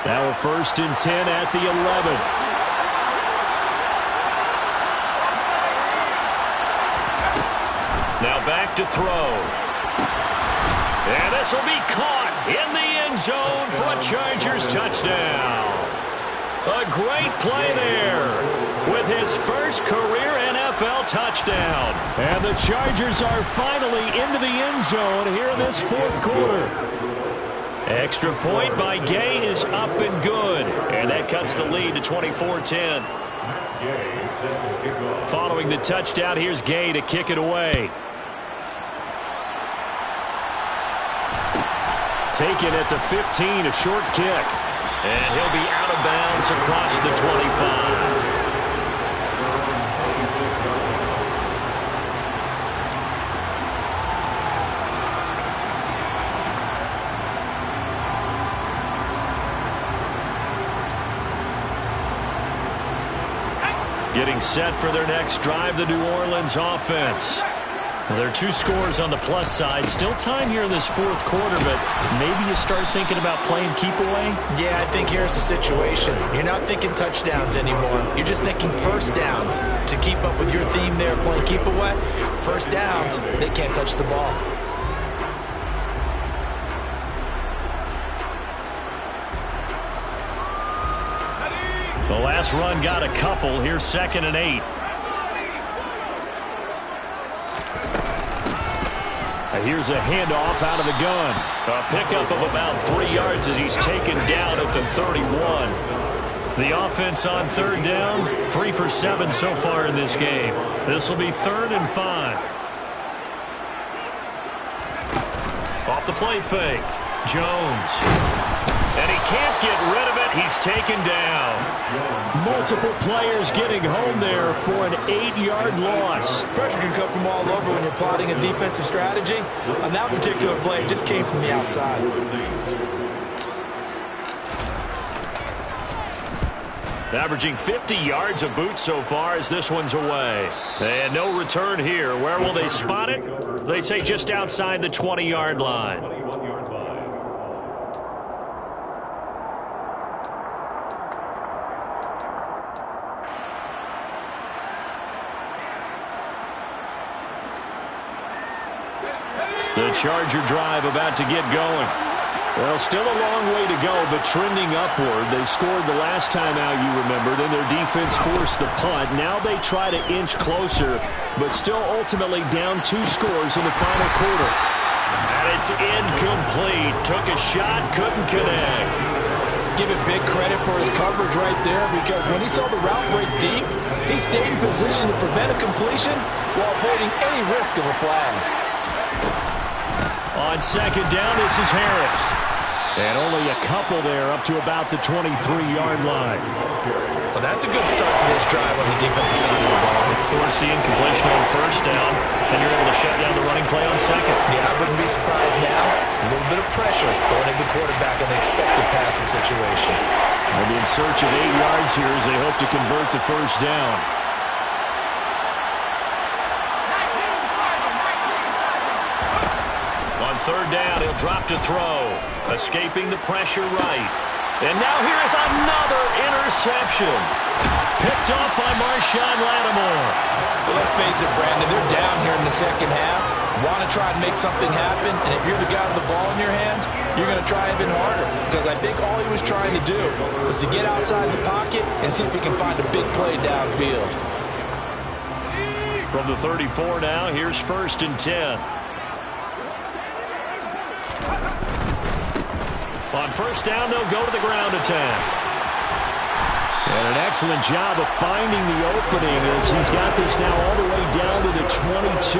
Speaker 1: Now a 1st and 10 at the 11. Now back to throw. And this will be caught in the end zone for a Chargers touchdown. A great play there with his 1st career NFL touchdown. And the Chargers are finally into the end zone here in this 4th quarter. Extra point by Gay is up and good. And that cuts the lead to 24-10. Following the touchdown, here's Gay to kick it away. Taken at the 15, a short kick. And he'll be out of bounds across the 25. Getting set for their next drive, the New Orleans offense. Well, there are 2 scores on the plus side. Still time here in this fourth quarter, but maybe you start thinking about playing keep away?
Speaker 3: Yeah, I think here's the situation. You're not thinking touchdowns anymore. You're just thinking first downs. To keep up with your theme there, playing keep away, first downs, they can't touch the ball.
Speaker 1: The last run got a couple. Here's 2nd and 8. Here's a handoff out of the gun. A pickup of about 3 yards as he's taken down at the 31. The offense on 3rd down, 3 for 7 so far in this game. This will be 3rd and 5. Off the play fake. Jones. And he can't get rid of it. He's taken down. Multiple players getting home there for an 8-yard loss.
Speaker 3: Pressure can come from all over when you're plotting a defensive strategy. On that particular play, it just came from the outside.
Speaker 1: Averaging 50 yards a boot so far as this one's away. And no return here. Where will they spot it? They say just outside the 20-yard line. The Charger drive about to get going. Well, still a long way to go, but trending upward. They scored the last time out, you remember. Then their defense forced the punt. Now they try to inch closer, but still ultimately down 2 scores in the final quarter. And it's incomplete. Took a shot, couldn't connect.
Speaker 3: Give it big credit for his coverage right there, because when he saw the route break deep, he stayed in position to prevent a completion while avoiding any risk of a flag.
Speaker 1: On 2nd down, this is Harris. And only a couple there up to about the 23-yard line.
Speaker 3: Well, that's a good start to this drive on the defensive side of the ball.
Speaker 1: Force the incompletion on 1st down, and you're able to shut down the running play on 2nd.
Speaker 3: Yeah, I wouldn't be surprised now. A little bit of pressure going at the quarterback in an expected passing situation.
Speaker 1: They'll be in search of 8 yards here as they hope to convert the 1st down. On 3rd down, he'll drop to throw. Escaping the pressure right. And now here is another interception. Picked off by Marshawn Lattimore.
Speaker 3: Well, let's face it, Brandon, they're down here in the 2nd half. Want to try and make something happen, and if you're the guy with the ball in your hands, you're going to try even harder. Because I think all he was trying to do was to get outside the pocket and see if he can find a big play downfield.
Speaker 1: From the 34 now, here's 1st and 10. On 1st down, they'll go to the ground attack. And an excellent job of finding the opening as he's got this now all the way down to the 22.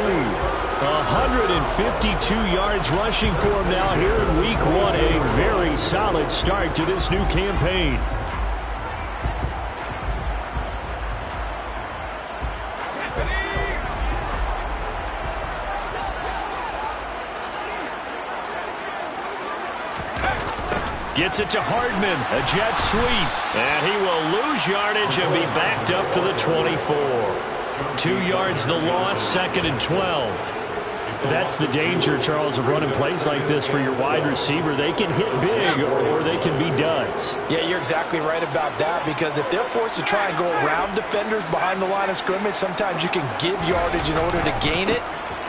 Speaker 1: 152 yards rushing for him now here in week 1. A very solid start to this new campaign. Gets it to Hardman, a jet sweep, and he will lose yardage and be backed up to the 24. 2 yards the loss, 2nd and 12. That's the danger, Charles, of running plays like this for your wide receiver. They can hit big or they can be duds.
Speaker 3: Yeah, you're exactly right about that, because if they're forced to try and go around defenders behind the line of scrimmage, sometimes you can give yardage in order to gain it.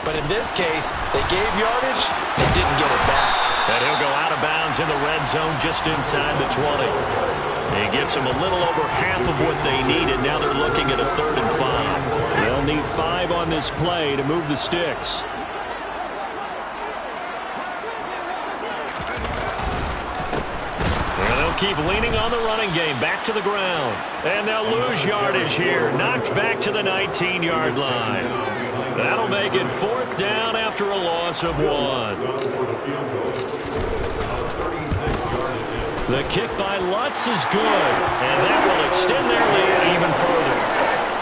Speaker 3: But in this case, they gave yardage and didn't get it back.
Speaker 1: And he'll go out of bounds in the red zone just inside the 20. He gets them a little over half of what they needed. Now they're looking at a 3rd and 5. They'll need 5 on this play to move the sticks. And they'll keep leaning on the running game. Back to the ground. And they'll lose yardage here. Knocked back to the 19-yard line. That'll make it 4th down after a loss of 1. The kick by Lutz is good, and that will extend their lead even further.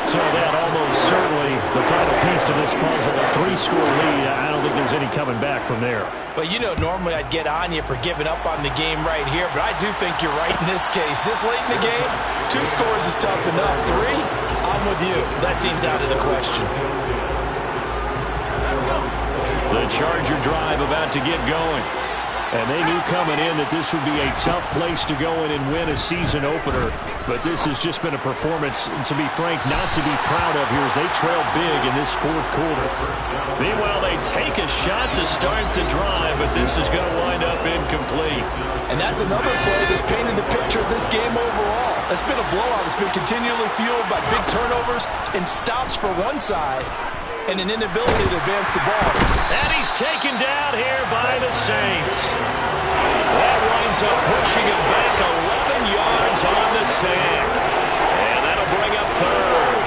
Speaker 1: So that almost certainly the final piece to this puzzle, a 3-score lead. I don't think there's any coming back from there.
Speaker 3: Well, you know, normally I'd get on you for giving up on the game right here, but I do think you're right in this case. This late in the game, 2 scores is tough enough. 3, I'm with you. That seems out of the question.
Speaker 1: The Charger drive about to get going. And they knew coming in that this would be a tough place to go in and win a season opener. But this has just been a performance, to be frank, not to be proud of here as they trail big in this fourth quarter. Meanwhile, they take a shot to start the drive, but this is going to wind up incomplete.
Speaker 3: And that's another play that's painted the picture of this game overall. It's been a blowout. It's been continually fueled by big turnovers and stops for one side and an inability to advance the ball.
Speaker 1: And he's taken down here by the Saints. That winds up pushing him back 11 yards on the sack. And that'll bring up third.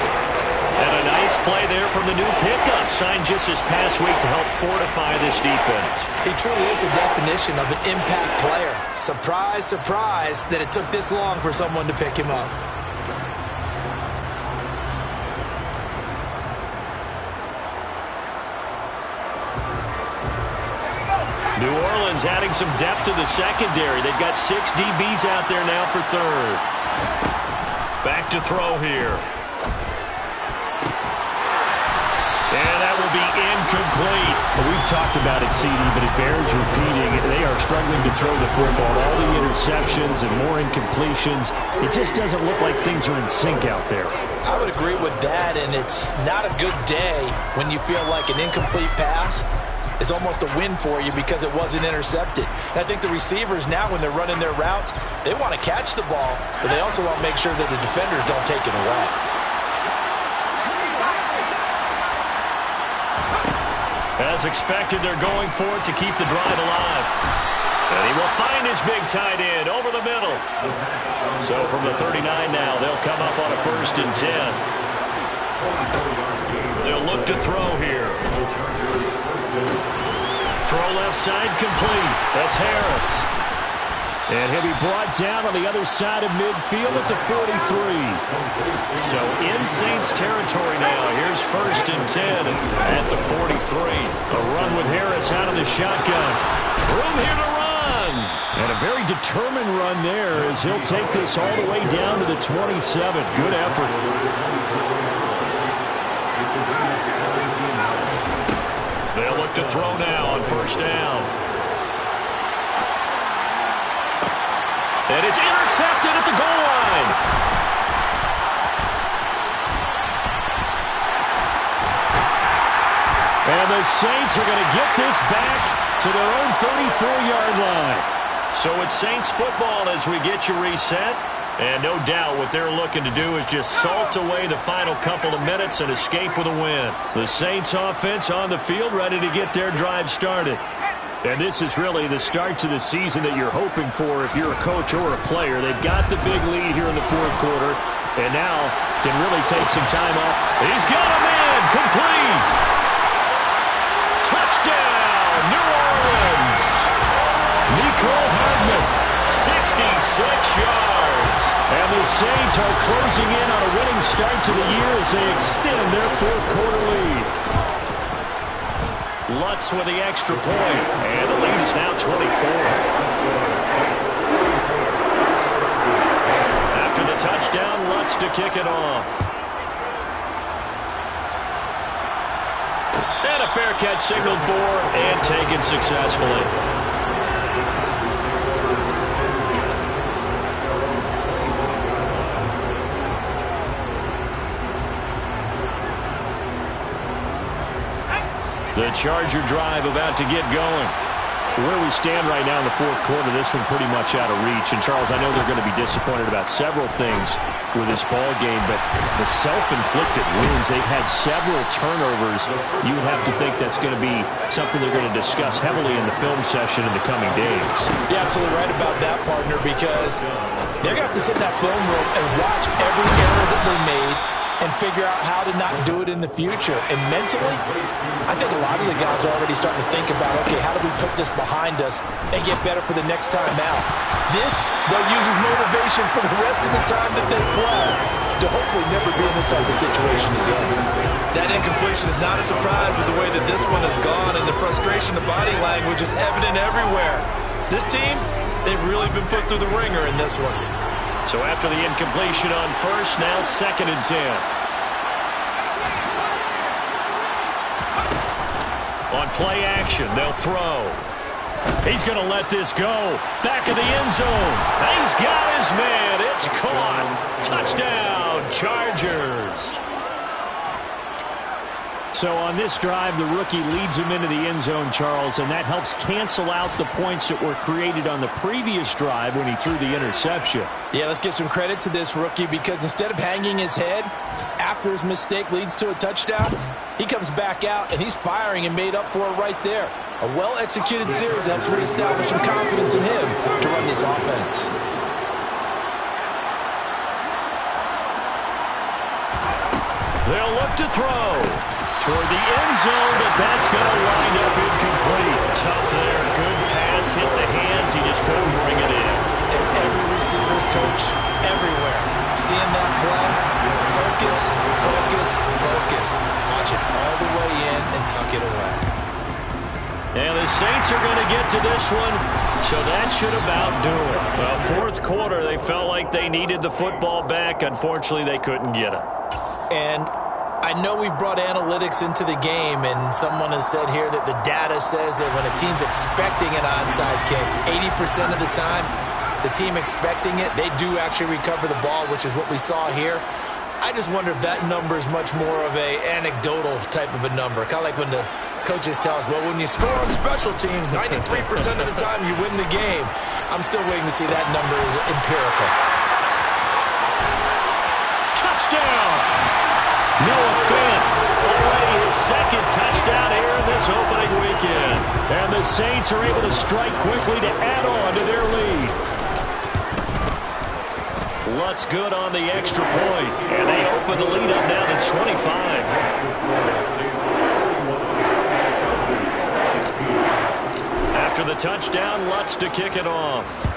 Speaker 1: And a nice play there from the new pickup, signed just this past week to help fortify this defense.
Speaker 3: He truly is the definition of an impact player. Surprise, surprise that it took this long for someone to pick him up.
Speaker 1: New Orleans adding some depth to the secondary. They've got 6 DBs out there now for third. Back to throw here. And that will be incomplete.
Speaker 4: Well, we've talked about it, CD, but it bears repeating. They are struggling to throw the football. All the interceptions and more incompletions. It just doesn't look like things are in sync out there.
Speaker 3: I would agree with that, and it's not a good day when you feel like an incomplete pass is almost a win for you because it wasn't intercepted. And I think the receivers now, when they're running their routes, they want to catch the ball, but they also want to make sure that the defenders don't take it away.
Speaker 1: As expected, they're going for it to keep the drive alive. And he will find his big tight end over the middle. So from the 39 now, they'll come up on a 1st and 10. They'll look to throw here. Throw left side complete. That's Harris.
Speaker 4: And he'll be brought down on the other side of midfield at the 43.
Speaker 1: So in Saints territory now. Here's 1st and 10 at the 43. A run with Harris out of the shotgun. Room here to run.
Speaker 4: And a very determined run there as he'll take this all the way down to the 27. Good effort.
Speaker 1: They'll look to throw now on 1st down. And it's intercepted at the goal line.
Speaker 4: And the Saints are going to get this back to their own 34-yard line.
Speaker 1: So it's Saints football as we get you reset. And no doubt what they're looking to do is just salt away the final couple of minutes and escape with a win. The Saints offense on the field ready to get their drive started.
Speaker 4: And this is really the start to the season that you're hoping for if you're a coach or a player. They've got the big lead here in the fourth quarter and now can really take some time off.
Speaker 1: He's got a man complete. Touchdown, New Orleans.
Speaker 4: Nico Hardman,
Speaker 1: 66 yards.
Speaker 4: And the Saints are closing in on a winning start to the year as they extend their fourth quarter lead.
Speaker 1: Lutz with the extra point, and the lead is now 24. After the touchdown, Lutz to kick it off. And a fair catch signaled for and taken successfully. The Charger drive about to get going.
Speaker 4: Where we stand right now in the fourth quarter, this one pretty much out of reach. And, Charles, I know they're going to be disappointed about several things with this ball game, but the self-inflicted wounds, they've had several turnovers. You would have to think that's going to be something they're going to discuss heavily in the film session in the coming days.
Speaker 3: You're absolutely right about that, partner, because they're going to have to sit in that film room and watch every error that they made and figure out how to not do it in the future. And mentally, I think a lot of the guys are already starting to think about, okay, how do we put this behind us and get better for the next time out? This, they'll use as motivation for the rest of the time that they play to hopefully never be in this type of situation again. That incompletion is not a surprise with the way that this one has gone, and the frustration, the body language is evident everywhere. This team, they've really been put through the ringer in this one.
Speaker 1: So after the incompletion on 1st, now 2nd and 10. On play action, they'll throw. He's going to let this go. Back of the end zone. He's got his man. It's caught. Touchdown, Chargers.
Speaker 4: So on this drive, the rookie leads him into the end zone, Charles, and that helps cancel out the points that were created on the previous drive when he threw the interception.
Speaker 3: Yeah, let's give some credit to this rookie because instead of hanging his head after his mistake leads to a touchdown, he comes back out and he's firing and made up for it right there. A well-executed series helps reestablish some confidence in him to run this offense.
Speaker 1: They'll look to throw toward the end zone, but that's going to wind up incomplete. Tough there. Good pass. Hit the hands. He just couldn't bring it in.
Speaker 3: And every receiver's coach everywhere. Seeing that play, focus, focus, focus. Watch it all the way in and tuck it away.
Speaker 1: And the Saints are going to get to this one, so that should about do it. Well, fourth quarter, they felt like they needed the football back. Unfortunately, they couldn't get it.
Speaker 3: And I know we've brought analytics into the game, and someone has said here that the data says that when a team's expecting an onside kick, 80% of the time, the team expecting it, they do actually recover the ball, which is what we saw here. I just wonder if that number is much more of a anecdotal type of a number. Kind of like when the coaches tell us, well, when you score on special teams, 93% of the time you win the game. I'm still waiting to see that number is empirical.
Speaker 1: Touchdown! Noah Fant, already his second touchdown here in this opening weekend.
Speaker 4: And the Saints are able to strike quickly to add on to their lead.
Speaker 1: Lutz good on the extra point, and they open the lead up now to 25. After the touchdown, Lutz to kick it off.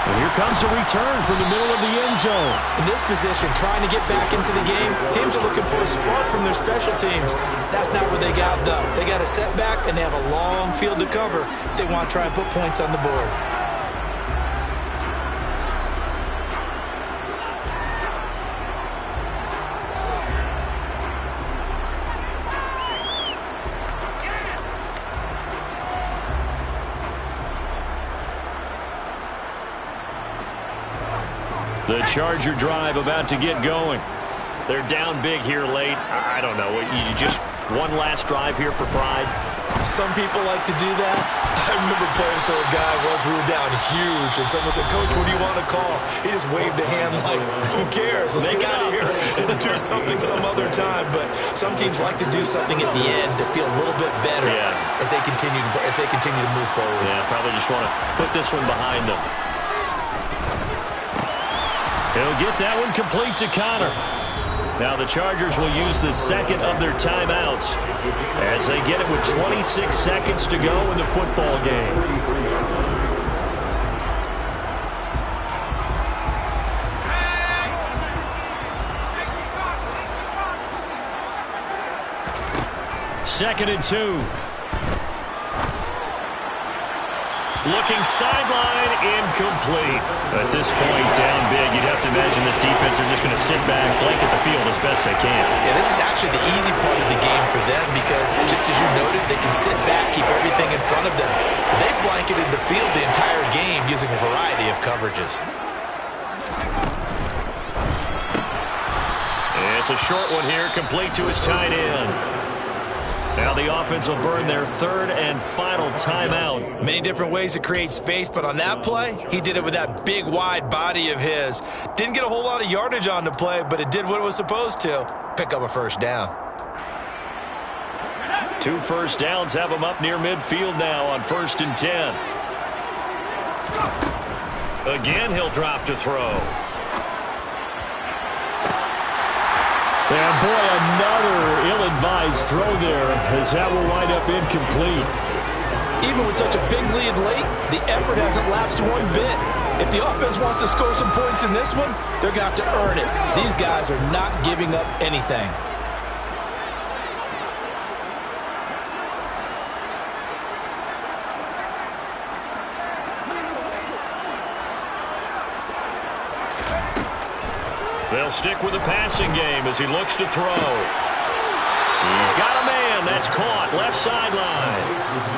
Speaker 4: And here comes a return from the middle of the end zone.
Speaker 3: In this position, trying to get back into the game, teams are looking for a spark from their special teams. That's not what they got, though. They got a setback, and they have a long field to cover if they want to try and put points on the board.
Speaker 1: The Charger drive about to get going. They're down big here late. I don't know. You just one last drive here for pride?
Speaker 3: Some people like to do that. I remember playing for a guy once. We were down huge, and someone said, Coach, what do you want to call? He just waved a hand like, who cares? Let's get out of here and do something some other time. But some teams like to do something at the end to feel a little bit better as they continue to move forward.
Speaker 1: Yeah, probably just want to put this one behind them. He'll get that one complete to Connor. Now the Chargers will use the second of their timeouts as they get it with 26 seconds to go in the football game. Second and 2. Looking sideline, incomplete. At this point, down big, you'd have to imagine this defense are just going to sit back, blanket the field as best they can.
Speaker 3: Yeah, this is actually the easy part of the game for them because, just as you noted, they can sit back, keep everything in front of them. But they've blanketed the field the entire game using a variety of coverages.
Speaker 1: It's a short one here, complete to his tight end. Now the offense will burn their third and final timeout.
Speaker 3: Many different ways to create space, but on that play, he did it with that big, wide body of his. Didn't get a whole lot of yardage on the play, but it did what it was supposed to. Pick up a first down.
Speaker 1: 2 first downs have him up near midfield now on 1st and 10. Again, he'll drop to throw.
Speaker 4: And boy, another ill-advised throw there as that will wind up incomplete.
Speaker 3: Even with such a big lead late, the effort hasn't lapsed one bit. If the offense wants to score some points in this one, they're going to have to earn it. These guys are not giving up anything.
Speaker 1: They'll stick with the passing game as he looks to throw. He's got a man. That's caught. Left sideline.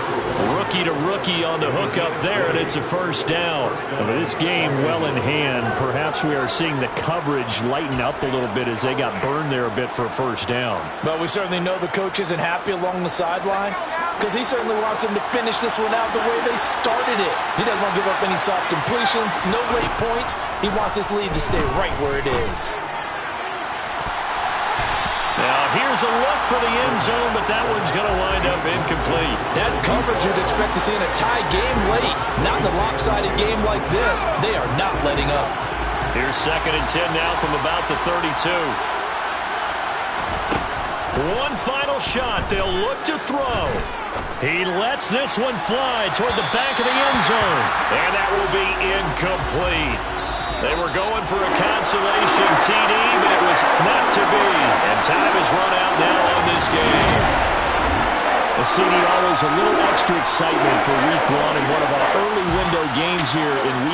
Speaker 1: Rookie to rookie on the hook up there, and it's a first down.
Speaker 4: With this game well in hand, perhaps we are seeing the coverage lighten up a little bit as they got burned there a bit for a first down.
Speaker 3: But we certainly know the coach isn't happy along the sideline because he certainly wants them to finish this one out the way they started it. He doesn't want to give up any soft completions, no late points. He wants his lead to stay right where it is.
Speaker 1: Now, here's a look for the end zone, but that one's going to wind up incomplete.
Speaker 3: That's coverage you'd expect to see in a tie game late. Not in a lopsided game like this. They are not letting up.
Speaker 1: Here's 2nd and 10 now from about the 32. One final shot. They'll look to throw. He lets this one fly toward the back of the end zone. And that will be incomplete. They were going for a consolation TD, but it was not to be. And time is run out now on this game.
Speaker 4: The CD always a little extra excitement for week 1 and one of our early window games here in week